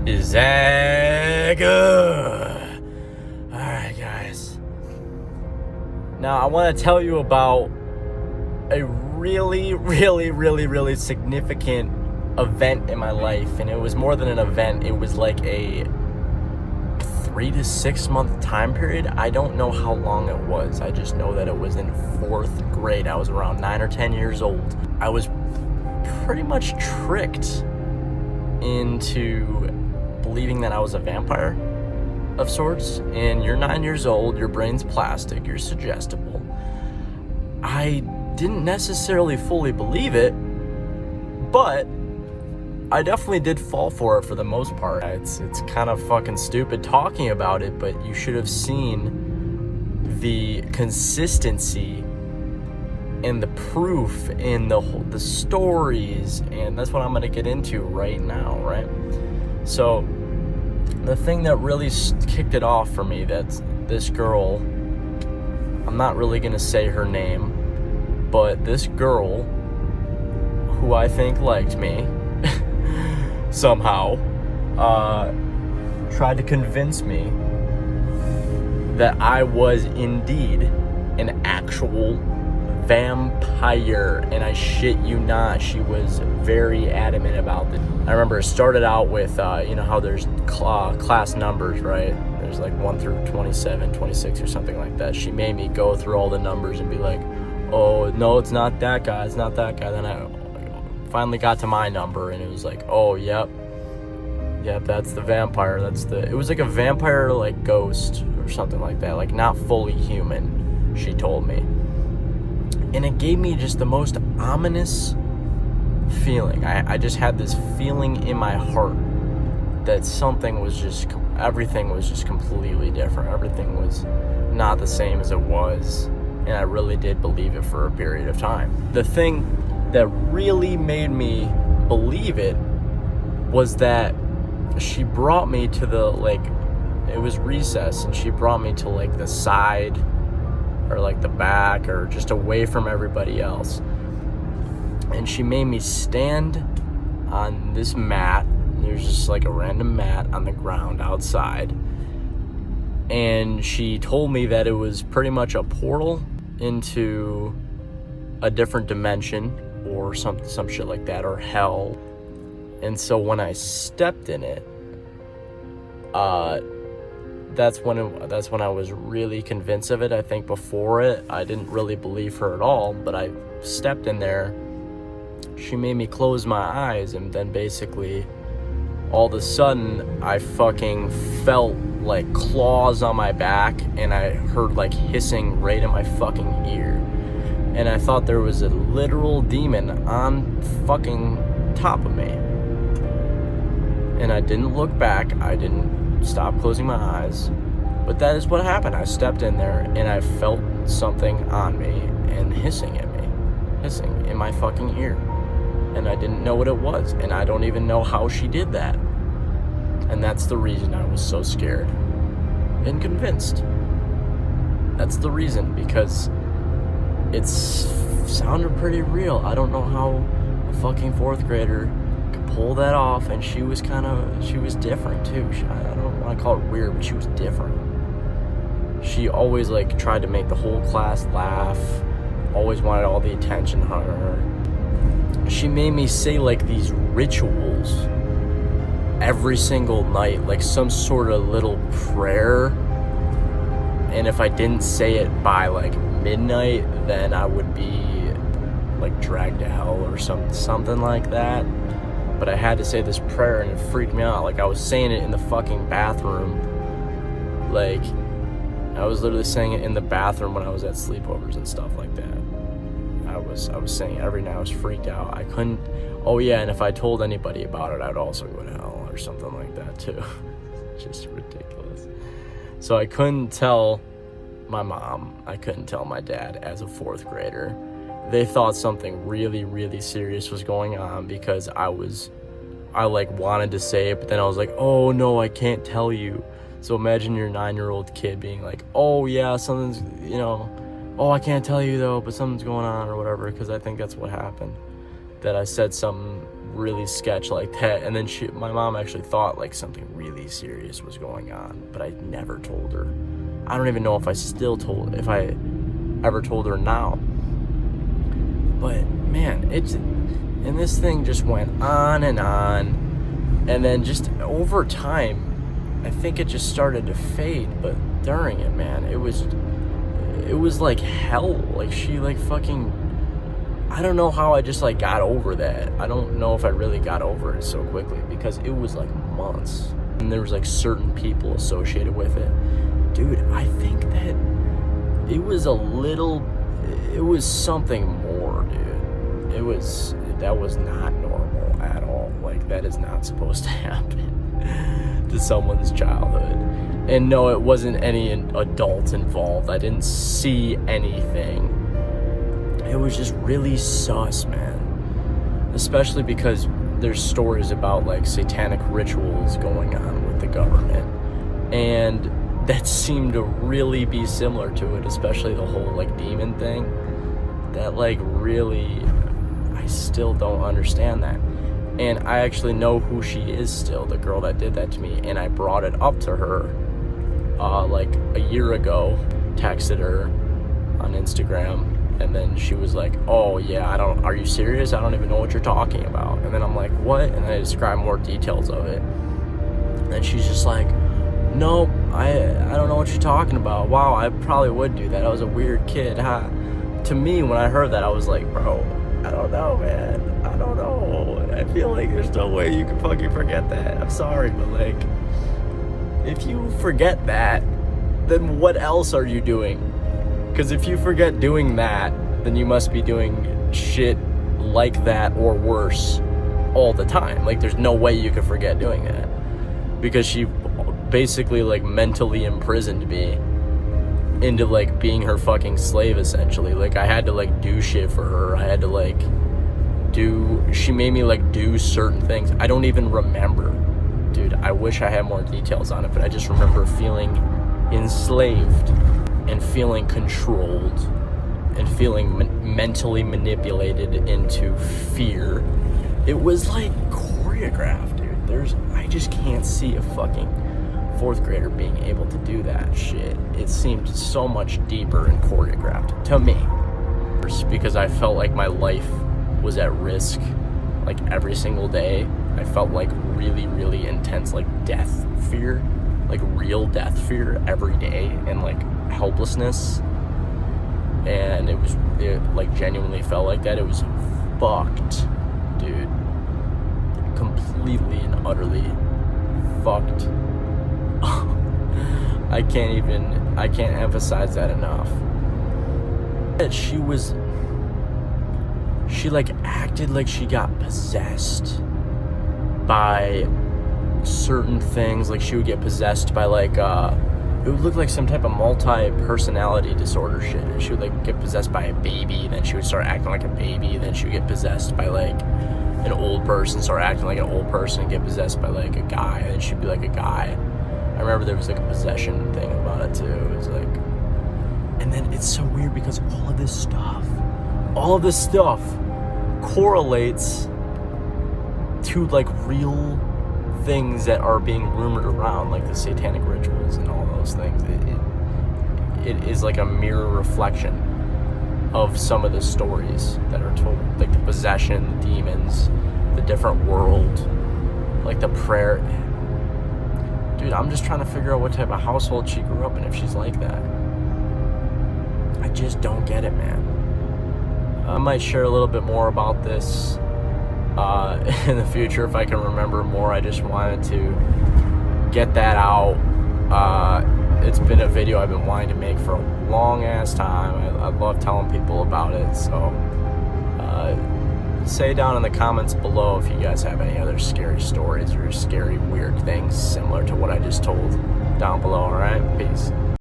Is that good? Alright, guys. Now, I want to tell you about a really significant event in my life. And it was more than an event. It was like a 3 to 6 month time period. I don't know how long it was. I just know that it was in 4th grade. I was around 9 or 10 years old. I was pretty much tricked into believing that I was a vampire of sorts. And you're 9 years old, your brain's plastic, you're suggestible. I didn't necessarily fully believe it, but I definitely did fall for it for the most part. It's kind of fucking stupid talking about it, but you should have seen the consistency and the proof in the stories, and that's what I'm gonna get into right now, right? So the thing that really kicked it off for me, that's this girl, I'm not really gonna say her name, but this girl who I think liked me somehow tried to convince me that I was indeed an actual vampire, and I shit you not, she was very adamant about it. I remember it started out with you know how there's class numbers, right? There's like 1 through 27, 26 or something like that. She made me go through all the numbers and be like, oh no, it's not that guy, it's not that guy. Then I finally got to my number and it was like, oh yep, that's the vampire. It was like a vampire, like ghost or something like that, like not fully human, she told me. And it gave me just the most ominous feeling. I just had this feeling in my heart that everything was just completely different. Everything was not the same as it was. And I really did believe it for a period of time. The thing that really made me believe it was that she brought me to it was recess, and she brought me to like the side or like the back or just away from everybody else. And she made me stand on this mat. There's just like a random mat on the ground outside. And she told me that it was pretty much a portal into a different dimension or some shit like that, or hell. And so when I stepped in it, that's when I was really convinced of it. I think before it, I didn't really believe her at all, but I stepped in there. She made me close my eyes, and then basically all of a sudden I fucking felt like claws on my back, and I heard like hissing right in my fucking ear. And I thought there was a literal demon on fucking top of me. And I didn't look back. I didn't stop closing my eyes. But that is what happened. I stepped in there and I felt something on me and hissing at me. Hissing in my fucking ear. And I didn't know what it was. And I don't even know how she did that. And that's the reason I was so scared and convinced. That's the reason, because it sounded pretty real. I don't know how a fucking 4th grader could pull that off, and she was different too. I don't want to call it weird, but she was different. She always like tried to make the whole class laugh, always wanted all the attention on her. She made me say like these rituals every single night, like some sort of little prayer. And if I didn't say it by like midnight, then I would be like dragged to hell or something like that. But I had to say this prayer, and it freaked me out. Like I was saying it in the fucking bathroom. Like I was literally saying it in the bathroom when I was at sleepovers and stuff like that. I was saying it every night. I was freaked out. I couldn't. Oh yeah, and if I told anybody about it, I'd also go to hell or something like that too. Just ridiculous. So I couldn't tell my mom, I couldn't tell my dad as a 4th grader. They thought something really serious was going on, because I like wanted to say it, but then I was like, oh no, I can't tell you. So imagine your 9-year-old kid being like, oh yeah, something's, oh, I can't tell you though, but something's going on or whatever, because I think that's what happened. That I said something really sketch like that. And then my mom actually thought like something really serious was going on, but I never told her. I don't even know if I ever told her now. But man, and this thing just went on, and then just over time, I think it just started to fade. But during it, man, it was like hell. Like she like fucking, I don't know how I just like got over that. I don't know if I really got over it so quickly, because it was like months, and there was like certain people associated with it. Dude, I think that it was something more, dude. That was not normal at all. Like, that is not supposed to happen to someone's childhood. And no, it wasn't any adults involved. I didn't see anything. It was just really sus, man. Especially because there's stories about like satanic rituals going on with the government. And that seemed to really be similar to it, especially the whole like demon thing. That like really, I still don't understand that. And I actually know who she is still, the girl that did that to me, and I brought it up to her like a year ago, texted her on Instagram, and then she was like, oh yeah, are you serious? I don't even know what you're talking about. And then I'm like, what? And I describe more details of it. And she's just like, nope, I don't know what you're talking about. Wow, I probably would do that. I was a weird kid, huh? To me, when I heard that, I was like, bro, I don't know, man. I don't know. I feel like there's no way you can fucking forget that. I'm sorry, but like, if you forget that, then what else are you doing? Because if you forget doing that, then you must be doing shit like that or worse all the time. Like, there's no way you can forget doing that. Because she basically like mentally imprisoned me into like being her fucking slave, essentially. Like, I had to like do shit for her. I had to like she made me like do certain things. I don't even remember, dude. I wish I had more details on it, but I just remember feeling enslaved and feeling controlled and feeling mentally manipulated into fear. It was like choreographed, dude. I just can't see a fucking fourth grader being able to do that shit. It seemed so much deeper and choreographed to me, because I felt like my life was at risk like every single day. I felt like really, really intense like death fear, like real death fear every day, and like helplessness. And it like genuinely felt like that. It was fucked, dude. Completely and utterly fucked. I can't emphasize that enough. She like acted like she got possessed by certain things. Like, she would get possessed by like it would look like some type of multi-personality disorder shit. And she would like get possessed by a baby, then she would start acting like a baby, then she would get possessed by like an old person, start acting like an old person, and get possessed by like a guy, and then she'd be like a guy. I remember there was like a possession thing about it too. It was like, and then it's so weird because all of this stuff correlates to like real things that are being rumored around, like the satanic rituals and all those things. It is like a mirror reflection of some of the stories that are told, like the possession, the demons, the different world, like the prayer. Dude, I'm just trying to figure out what type of household she grew up in if she's like that. I just don't get it, man. I might share a little bit more about this in the future if I can remember more. I just wanted to get that out. It's been a video I've been wanting to make for a long ass time. I love telling people about it. So say down in the comments below if you guys have any other scary stories or scary weird things similar to what I just told down below. All right, peace.